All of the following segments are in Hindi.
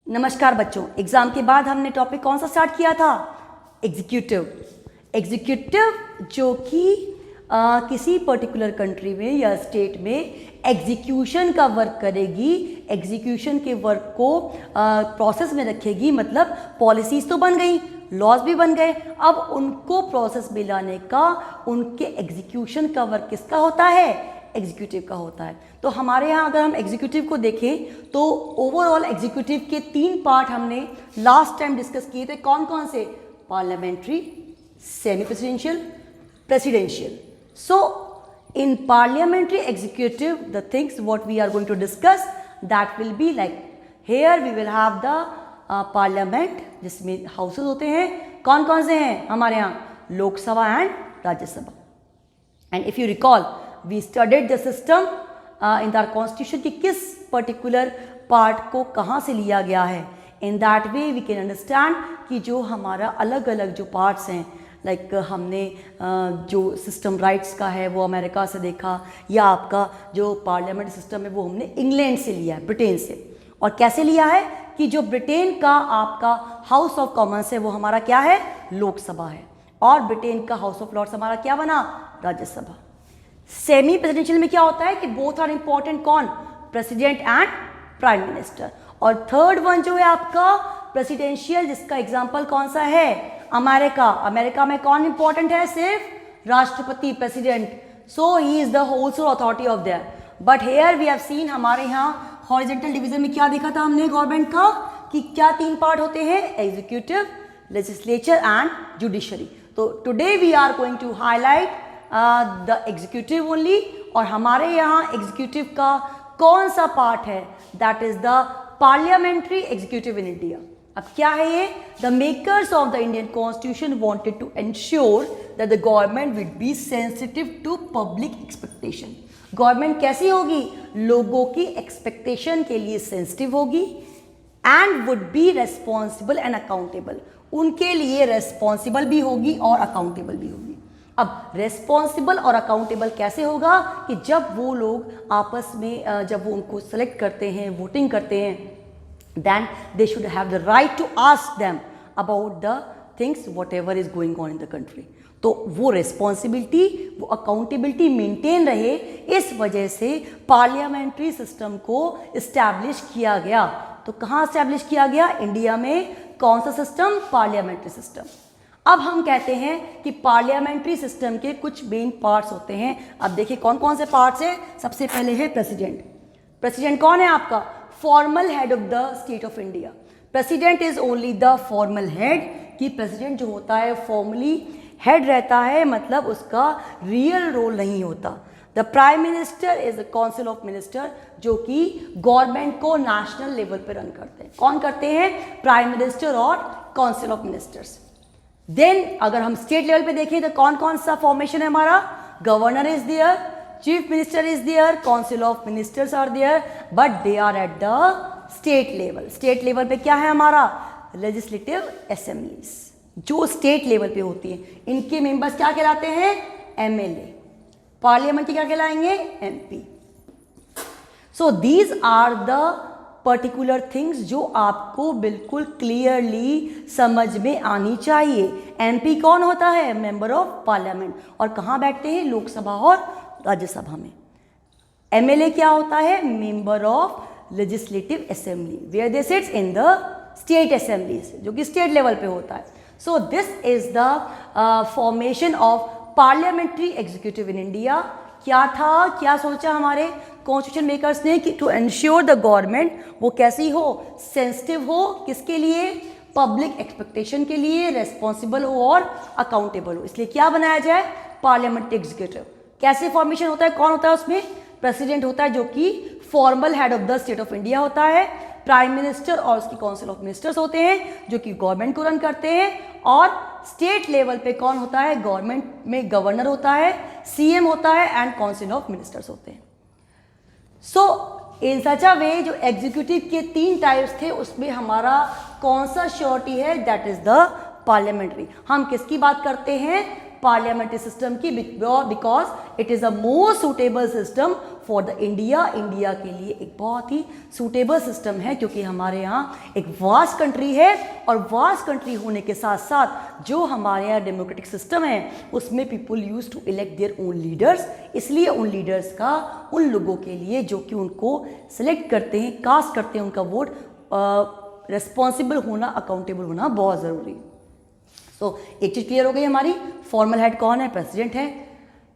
नमस्कार बच्चों, एग्जाम के बाद हमने टॉपिक कौन सा स्टार्ट किया था? एग्जीक्यूटिव। एग्जीक्यूटिव जो कि किसी पर्टिकुलर कंट्री में या स्टेट में एग्जीक्यूशन का वर्क करेगी, एग्जीक्यूशन के वर्क को प्रोसेस में रखेगी। मतलब पॉलिसीज तो बन गई, लॉज भी बन गए, अब उनको प्रोसेस में लाने का, उनके एग्जीक्यूशन का वर्क किसका होता है? एग्जीक्यूटिव का होता है। तो हमारे यहाँ अगर हम एग्जीक्यूटिव को देखें तो ओवरऑल एग्जीक्यूटिव के 3 पार्ट हमने लास्ट टाइम डिस्कस किए थे। कौन कौन से? Parliamentary, semi presidential, presidential. So in parliamentary executive the things what we are going to discuss that will be like here we will have the parliament जिसमें हाउसेज होते हैं। कौन कौन से हैं हमारे यहाँ? Lok Sabha and Rajya Sabha. And if you recall we studied the system in the constitution कि किस पर्टिकुलर पार्ट को कहाँ से लिया गया है। In that way we can understand कि जो हमारा अलग अलग जो पार्ट्स हैं, लाइक हमने जो सिस्टम राइट्स का है वो अमेरिका से देखा, या आपका जो पार्लियामेंट सिस्टम है वो हमने इंग्लैंड से लिया है, ब्रिटेन से। और कैसे लिया है कि जो ब्रिटेन का आपका हाउस ऑफ कॉमन्स है वो हमारा क्या है? लोकसभा है। और ब्रिटेन का हाउस ऑफ लॉर्ड्स हमारा क्या बना? राज्यसभा। सेमी प्रेसिडेंशियल में क्या होता है कि बोथ आर इंपॉर्टेंट। कौन? President and prime minister. और थर्ड वन जो है आपका प्रेसिडेंशियल, जिसका एग्जांपल कौन सा है? अमेरिका। अमेरिका में कौन इंपॉर्टेंट है? सिर्फ राष्ट्रपति, president. So he is the whole authority of there. But here we have seen, हमारे यहाँ हॉरिजॉन्टल डिवीजन में क्या देखा था हमने गवर्नमेंट का कि क्या 3 पार्ट होते हैं? Executive, legislature and judiciary. तो today we are going to highlight the executive only. और हमारे यहाँ एग्जीक्यूटिव का कौन सा पार्ट है? That is the parliamentary executive in India. अब क्या है ये? The makers of the Indian constitution wanted to ensure that the government will be sensitive to public expectation. Government कैसी होगी? लोगों की एक्सपेक्टेशन के लिए सेंसिटिव होगी and would be responsible and accountable. उनके लिए रेस्पॉन्सिबल भी होगी और अकाउंटेबल भी होगी। अब रेस्पॉन्सिबल और अकाउंटेबल कैसे होगा? कि जब वो लोग आपस में जब वो उनको सेलेक्ट करते हैं, वोटिंग करते हैं, then they should have the right to ask them about the things whatever is going on in the country. तो वो रेस्पॉन्सिबिलिटी, वो अकाउंटेबिलिटी मेंटेन रहे, इस वजह से पार्लियामेंट्री सिस्टम को इस्टेब्लिश किया गया। तो कहाँ इस्टेब्लिश किया गया? इंडिया में। कौन सा सिस्टम? Parliamentary system. अब हम कहते हैं कि पार्लियामेंट्री सिस्टम के कुछ मेन पार्ट्स होते हैं। अब देखिए कौन कौन से पार्ट्स हैं। सबसे पहले है प्रेसिडेंट। प्रेसिडेंट कौन है आपका? Formal head of the state of India. President is only the formal head. कि प्रेसिडेंट जो होता है फॉर्मली हेड रहता है, मतलब उसका रियल रोल नहीं होता। The prime minister is the council of minister, जो कि गवर्नमेंट को नेशनल लेवल पर रन करते हैं। कौन करते हैं? प्राइम मिनिस्टर और काउंसिल ऑफ मिनिस्टर्स। देन अगर हम स्टेट लेवल पे देखें तो कौन कौन सा फॉर्मेशन है हमारा? Governor is there, chief minister is there, council of ministers are there, but they are at the state level. State level पे क्या है हमारा? लेजिस्लेटिव असेंबलीज, जो स्टेट लेवल पे होती है। इनके मेंबर्स क्या कहलाते हैं? एमएलए। पार्लियामेंट के क्या कहलाएंगे? MP. So these are the particular things जो आपको बिल्कुल क्लियरली समझ में आनी चाहिए। एमपी कौन होता है? Member of parliament. और कहाँ बैठते हैं? लोकसभा और राज्यसभा में। एमएलए क्या होता है? Member of legislative assembly, where they sits in the state assemblies, जो कि स्टेट लेवल पे होता है। So this is the formation of parliamentary executive in India. क्या था, क्या सोचा हमारे कॉन्स्टिट्यूशन मेकर्स ने कि टू एंश्योर द गवर्नमेंट वो कैसी हो? सेंसिटिव हो। किसके लिए? पब्लिक एक्सपेक्टेशन के लिए, रेस्पॉन्सिबल हो और अकाउंटेबल हो। इसलिए क्या बनाया जाए? Parliamentary executive. कैसे फॉर्मेशन होता है? कौन होता है उसमें? प्रेसिडेंट होता है, जो कि formal head of the state of India होता है। प्राइम मिनिस्टर और उसकी काउंसिल ऑफ मिनिस्टर्स होते हैं, जो कि गवर्नमेंट को रन करते हैं। और स्टेट लेवल पे कौन होता है? गवर्नमेंट में गवर्नर होता है, सीएम होता है एंड काउंसिल ऑफ मिनिस्टर्स होते हैं। सो इन सच अ वे जो एग्जीक्यूटिव के 3 टाइप्स थे, उसमें हमारा कौन सा श्योरिटी है? That is the parliamentary. हम किसकी बात करते हैं? पार्लियामेंट्री सिस्टम की, because it is a most suitable system for the India के लिए एक बहुत ही सूटेबल सिस्टम है, क्योंकि हमारे यहाँ एक वास्ट कंट्री है और वास्ट कंट्री होने के साथ साथ जो हमारे यहाँ डेमोक्रेटिक सिस्टम है उसमें people use to elect their own leaders. इसलिए उन लीडर्स का उन लोगों के लिए जो कि उनको सेलेक्ट करते हैं, कास्ट करते हैं, उनका वोट रिस्पॉन्सिबल होना, अकाउंटेबल होना बहुत ज़रूरी है। सो एक चीज़ क्लियर हो गई हमारी, फॉर्मल हेड कौन है? प्रेसिडेंट है।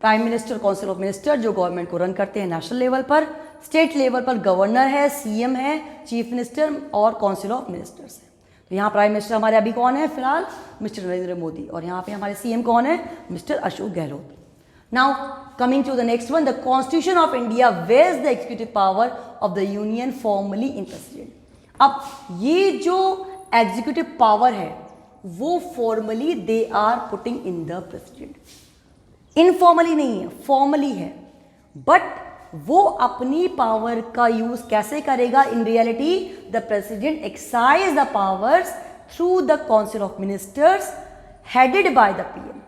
Prime minister, council of minister जो गवर्नमेंट को रन करते हैं नेशनल लेवल पर। स्टेट लेवल पर गवर्नर है, सीएम है, चीफ मिनिस्टर और काउंसिल ऑफ मिनिस्टर्स है। तो यहाँ प्राइम मिनिस्टर हमारे अभी कौन है फिलहाल? मिस्टर नरेंद्र मोदी। और यहाँ पे हमारे सीएम कौन है? Mister Ashok Gehlot. Now coming to the next one, the constitution of India vest the executive power of the union formally in president. अब ये जो एग्जीक्यूटिव पावर है वो formally they are putting in the president, informally नहीं है, फॉर्मली है। बट वो अपनी पावर का यूज कैसे करेगा? In reality the president excise the powers through the council of ministers headed by the PM.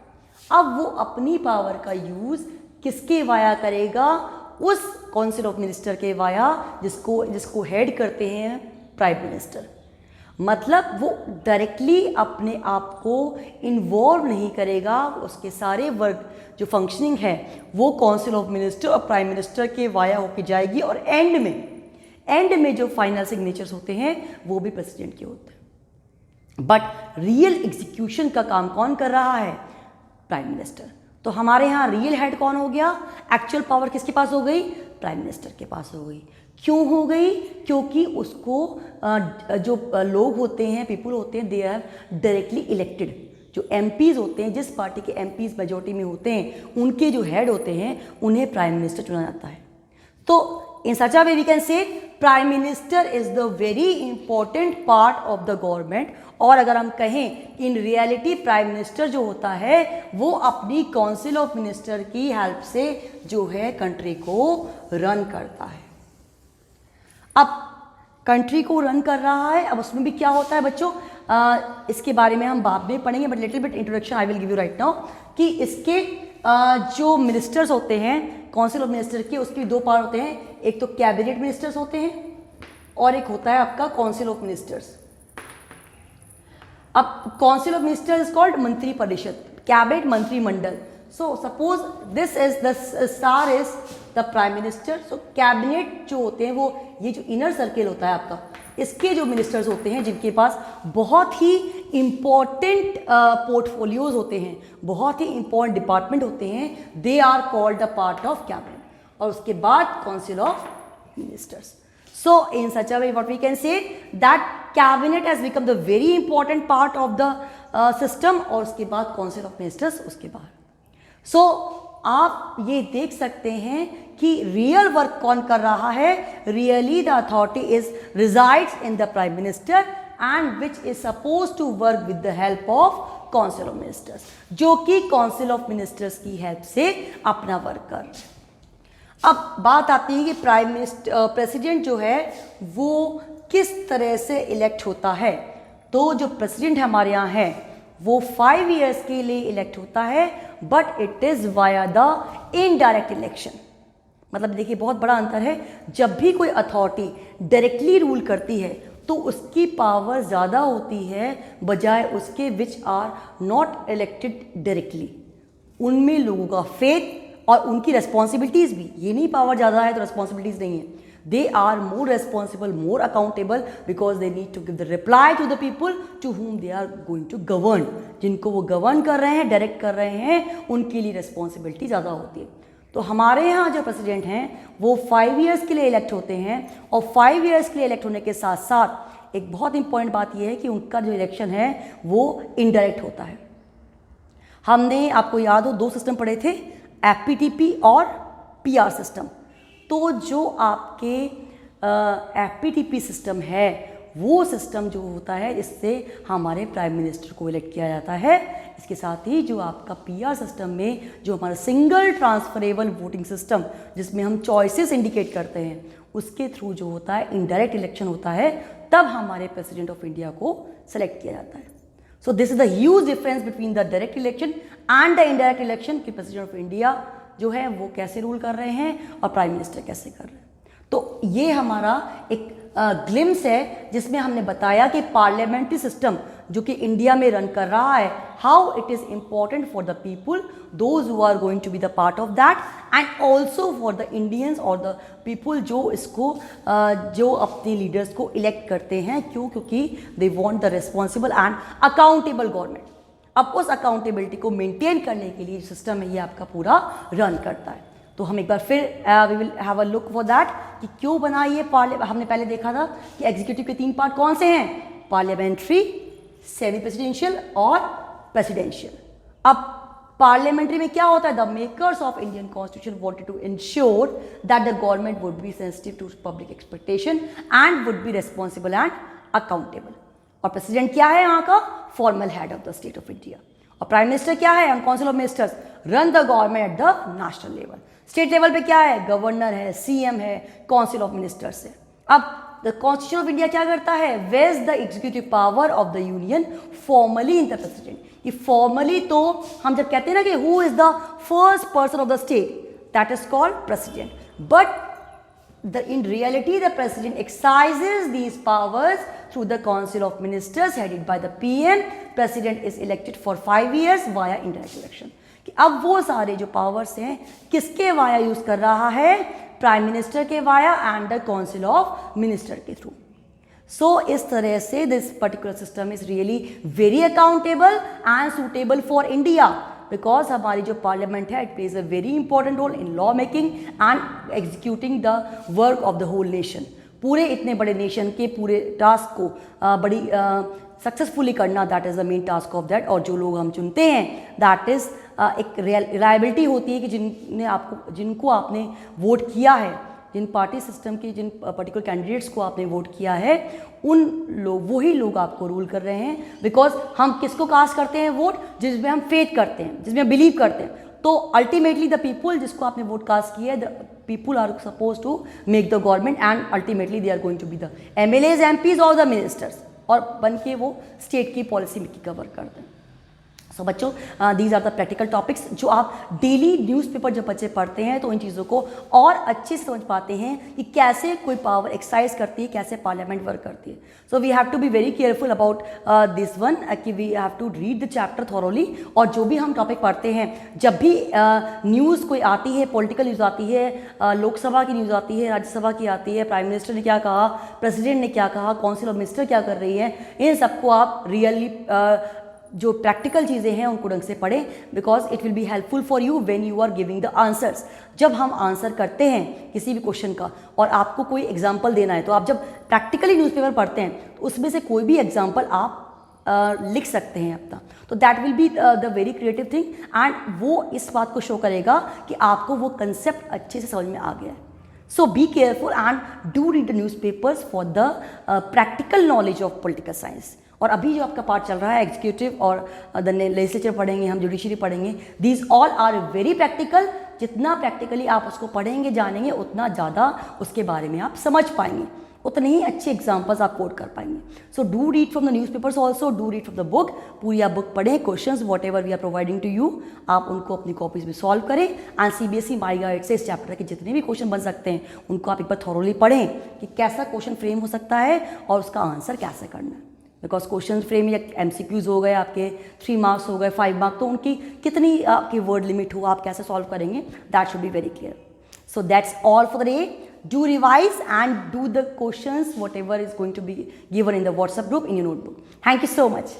अब वो अपनी पावर का यूज किसके वाया करेगा? उस काउंसिल ऑफ मिनिस्टर के वाया जिसको हेड करते हैं प्राइम मिनिस्टर। मतलब वो डायरेक्टली अपने आप को इन्वॉल्व नहीं करेगा, उसके सारे वर्क जो फंक्शनिंग है वो काउंसिल ऑफ मिनिस्टर और प्राइम मिनिस्टर के वाया होके जाएगी। और एंड में जो फाइनल सिग्नेचर्स होते हैं वो भी प्रेसिडेंट के होते हैं। बट रियल एग्जीक्यूशन का काम कौन कर रहा है? Prime minister. तो हमारे यहाँ रियल हेड कौन हो गया? एक्चुअल पावर किसके पास हो गई? प्राइम मिनिस्टर के पास हो गई। क्यों हो गई? क्योंकि उसको जो लोग होते हैं, पीपल होते हैं, दे आर डायरेक्टली इलेक्टेड। जो एमपीज होते हैं, जिस पार्टी के एमपीज मेजोरिटी में होते हैं, उनके जो हेड होते हैं उन्हें प्राइम मिनिस्टर चुना जाता है। तो in such a way we can say prime minister is the very important part of the government. और अगर हम कहें इन रियलिटी प्राइम मिनिस्टर जो होता है वो अपनी काउंसिल ऑफ मिनिस्टर की हेल्प से जो है कंट्री को रन करता है। अब कंट्री को रन कर रहा है, अब उसमें भी क्या होता है बच्चों, इसके बारे में हम बाद में पढ़ेंगे, but little bit introduction I will give you right now कि इसके जो मिनिस्टर्स होते हैं काउंसिल ऑफ मिनिस्टर के, उसके दो पार्ट होते हैं। एक तो कैबिनेट मिनिस्टर्स होते हैं और एक होता है आपका काउंसिल ऑफ मिनिस्टर्स। अब council of ministers is called मंत्री परिषद, कैबिनेट मंत्रिमंडल। So suppose this is the star is the prime minister. So cabinet जो होते हैं वो ये जो इनर सर्किल होता है आपका, इसके जो मिनिस्टर्स होते हैं जिनके पास बहुत ही इंपॉर्टेंट पोर्टफोलियोज होते हैं, बहुत ही इंपॉर्टेंट डिपार्टमेंट होते हैं, they are called the part of cabinet. और उसके बाद council of ministers. So in such a way what we can say that cabinet has become the very important part of the system और उसके बाद council of ministers उसके बाद। So आप ये देख सकते हैं कि रियल वर्क कौन कर रहा है? Really the authority is resides in the prime minister and which is suppose to work with the help of council of ministers, जो कि काउंसिल ऑफ मिनिस्टर्स की हेल्प से अपना वर्क कर रहे हैं। अब बात आती है कि प्राइम मिनिस्टर प्रेसिडेंट जो है वो किस तरह से इलेक्ट होता है। तो जो प्रेसिडेंट हमारे यहाँ है वो 5 ईयर्स के लिए इलेक्ट होता है, but it is via the indirect election. मतलब देखिए बहुत बड़ा अंतर है। जब भी कोई अथॉरिटी डायरेक्टली रूल करती है तो उसकी पावर ज़्यादा होती है बजाय उसके which are not elected directly. उनमें लोगों का फेथ और उनकी रेस्पॉन्सिबिलिटीज़ भी, ये नहीं पावर ज़्यादा है तो रेस्पॉन्सिबिलिटीज़ नहीं है, they are more responsible, more accountable, because they need to give the reply to the people to whom they are going to govern. जिनको वो गवर्न कर रहे हैं, डायरेक्ट कर रहे हैं, उनके लिए रेस्पॉन्सिबिलिटी ज़्यादा होती है। तो हमारे यहाँ जो प्रेसिडेंट हैं वो 5 ईयर्स के लिए इलेक्ट होते हैं और 5 ईयर्स के लिए इलेक्ट होने के साथ साथ एक बहुत इंपॉर्टेंट बात यह है कि उनका जो इलेक्शन है वो इनडायरेक्ट होता है। हमने आपको याद हो 2 सिस्टम पढ़े थे, एफपीटीपी और पीआर सिस्टम। तो जो आपके एफपीटीपी सिस्टम है वो सिस्टम जो होता है इससे हमारे प्राइम मिनिस्टर को इलेक्ट किया जाता है। इसके साथ ही जो आपका पीआर सिस्टम में जो हमारा सिंगल ट्रांसफरेबल वोटिंग सिस्टम जिसमें हम चॉइसेस इंडिकेट करते हैं उसके थ्रू जो होता है इनडायरेक्ट इलेक्शन होता है, तब हमारे प्रेसिडेंट ऑफ इंडिया को सेलेक्ट किया जाता है। So this is the huge difference between the direct election and the indirect election कि प्रेसिडेंट ऑफ इंडिया जो है वो कैसे रूल कर रहे हैं और प्राइम मिनिस्टर कैसे कर रहे हैं। तो ये हमारा एक ग्लिम्स है जिसमें हमने बताया कि पार्लियामेंट्री सिस्टम जो कि इंडिया में रन कर रहा है, how it is important for the people those who are going to be the part of that, and also for the Indians और द पीपुल जो इसको जो अपने लीडर्स को इलेक्ट करते हैं। क्यों? क्योंकि they want the responsible and accountable government. अब उस अकाउंटेबिलिटी को मेंटेन करने के लिए सिस्टम है ये आपका पूरा रन करता है। तो हम एक बार फिर we will have a look for that कि क्यों बना ये हमने पहले देखा था कि एग्जीक्यूटिव के 3 पार्ट कौन से हैं, पार्लियामेंट्री, सेमी प्रेसिडेंशियल और प्रेसिडेंशियल। अब पार्लियामेंट्री में क्या होता है, the makers of Indian constitution wanted to ensure that the government would be sensitive to public expectation and would be responsible and accountable. और प्रेसिडेंट क्या है यहाँ का, formal head of the state of India. और प्राइम मिनिस्टर क्या है, council of ministers run the government at the national level. State level पे क्या है, गवर्नर है, सीएम है, काउंसिल ऑफ मिनिस्टर्स है। अब द कॉन्स्टिट्यूशन ऑफ इंडिया क्या करता है, vest the executive power of the union formally in the president. ये फॉर्मली तो हम जब कहते हैं ना कि who is the first person of the state, that is called president, but in reality the president exercises these powers through the council of ministers headed by the PM. President is elected for 5 years via indirect election. कि अब वो सारे जो पावर्स हैं किसके वाया यूज कर रहा है, प्राइम मिनिस्टर के via and the council of minister के थ्रू। सो इस तरह से this particular system is really very accountable and suitable for India, because हमारी जो पार्लियामेंट है it plays a very important role in law making and executing the work of the whole nation. पूरे इतने बड़े नेशन के पूरे टास्क को बड़ी सक्सेसफुली करना, that is the main task of that. और जो लोग हम चुनते हैं दैट इज़ एक रिलायबिलिटी होती है कि जिनको आपने वोट किया है, जिन पार्टी सिस्टम के जिन पर्टिकुलर कैंडिडेट्स को आपने वोट किया है, उन लोग वही लोग आपको रूल कर रहे हैं। बिकॉज हम किसको कास्ट करते हैं वोट, जिसमें हम फेथ करते हैं, जिसमें बिलीव करते हैं। तो अल्टीमेटली द पीपुल जिसको आपने वोट कास्ट किया है, the people are suppose to make the government and ultimately they are going to be the MLAs, MPs और द मिनिस्टर्स, और बन के वो स्टेट की पॉलिसी में कवर करते हैं। सो बच्चों, these are the practical topics जो आप डेली न्यूज़पेपर जब बच्चे पढ़ते हैं तो इन चीज़ों को और अच्छे से समझ पाते हैं कि कैसे कोई पावर एक्सरसाइज करती है, कैसे पार्लियामेंट वर्क करती है। So we have to be very careful about this one कि we have to read the chapter thoroughly. और जो भी हम टॉपिक पढ़ते हैं, जब भी न्यूज़ कोई आती है, पॉलिटिकल न्यूज़ आती है, लोकसभा की न्यूज़ आती है, राज्यसभा की आती है, प्राइम मिनिस्टर ने क्या कहा, प्रेसिडेंट ने क्या कहा, काउंसिल ऑफ मिनिस्टर क्या कर रही है, इन सबको आप रियली जो प्रैक्टिकल चीज़ें हैं उनको ढंग से पढ़ें, because it will be helpful for you when you are giving the answers. जब हम आंसर करते हैं किसी भी क्वेश्चन का और आपको कोई एग्जाम्पल देना है, तो आप जब प्रैक्टिकली न्यूज़पेपर पढ़ते हैं तो उसमें से कोई भी एग्जाम्पल आप लिख सकते हैं अपना, तो that will be the very creative thing, and वो इस बात को शो करेगा कि आपको वो कंसेप्ट अच्छे से समझ में आ गया है। So be careful and do read the newspapers for the practical knowledge of political science. और अभी जो आपका पार्ट चल रहा है एग्जीक्यूटिव और द लेजिस्लेचर पढ़ेंगे, हम जुडिशरी पढ़ेंगे, these all are very practical. जितना प्रैक्टिकली आप उसको पढ़ेंगे, जानेंगे, उतना ज़्यादा उसके बारे में आप समझ पाएंगे, उतने ही अच्छे एग्जाम्पल्स आप कोट कर पाएंगे। So do read from the newspapers also, do read from the book. पूरी आप बुक पढ़ें, questions whatever we are providing to you, आप उनको अपनी कॉपीज में सॉल्व करें। एंड CBSE माई गाइड से इस चैप्टर के जितने भी क्वेश्चन बन सकते हैं उनको आप एक बार थॉरोली पढ़ें कि कैसा क्वेश्चन फ्रेम हो सकता है और उसका आंसर कैसे करना है। बिकॉज क्वेश्चन फ्रेम या MCQs हो गए आपके, 3 मार्क्स हो गए, 5 मार्क्स, तो उनकी कितनी आपकी वर्ड लिमिट हो, आप कैसे सॉल्व करेंगे, that should be very clear. So that's all for the day. Do revise and do the questions whatever is going to be given in the WhatsApp group in your notebook. Thank you so much.